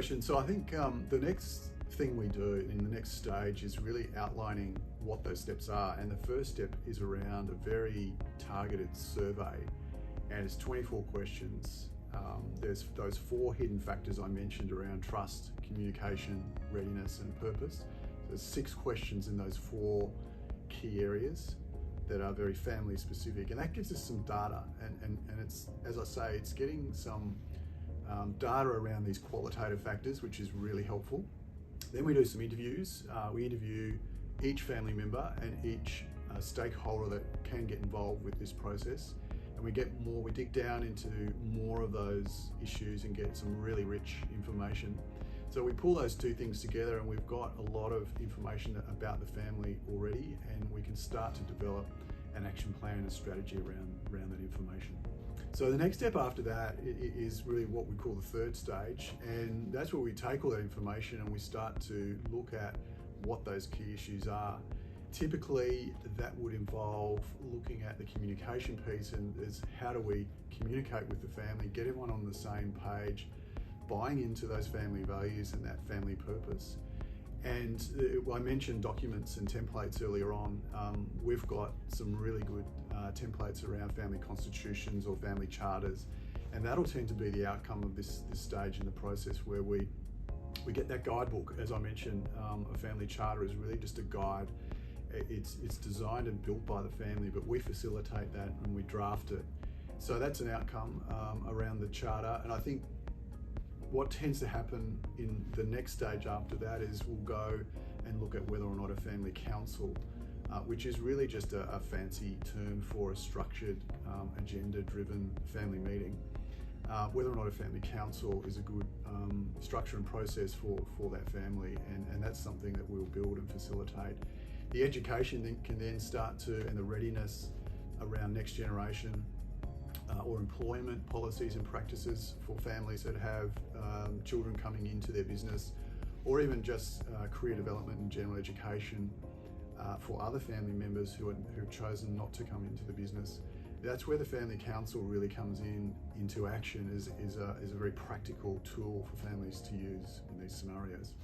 question. So I think the next thing we do in the next stage is really outlining what those steps are. And the first step is around a very targeted survey, and it's 24 questions. There's those 4 hidden factors I mentioned around trust, communication, readiness, and purpose. So there's 6 questions in those 4 key areas that are very family specific, and that gives us some data. And it's, as I say, it's getting some data around these qualitative factors, which is really helpful. Then we do some interviews. We interview each family member and each stakeholder that can get involved with this process. And we dig down into more of those issues and get some really rich information. So we pull those 2 things together, and we've got a lot of information about the family already, and we can start to develop an action plan and strategy around that information. So the next step after that is really what we call the 3rd stage, and that's where we take all that information and we start to look at what those key issues are. Typically, that would involve looking at the communication piece, and is how do we communicate with the family, get everyone on the same page, buying into those family values and that family purpose. And I mentioned documents and templates earlier on. We've got some really good templates around family constitutions or family charters, and that'll tend to be the outcome of this stage in the process, where we get that guidebook. As I mentioned, a family charter is really just a guide. It's designed and built by the family, but we facilitate that and we draft it. So that's an outcome around the charter. And I think what tends to happen in the next stage after that is we'll go and look at whether or not a family council, which is really just a fancy term for a structured, agenda-driven family meeting, whether or not a family council is a good structure and process for that family, and that's something that we'll build and facilitate. The education then can start to, and the readiness around next generation or employment policies and practices for families that have children coming into their business, or even just career development and general education for other family members who've chosen not to come into the business. That's where the family council really comes into action, is a very practical tool for families to use in these scenarios.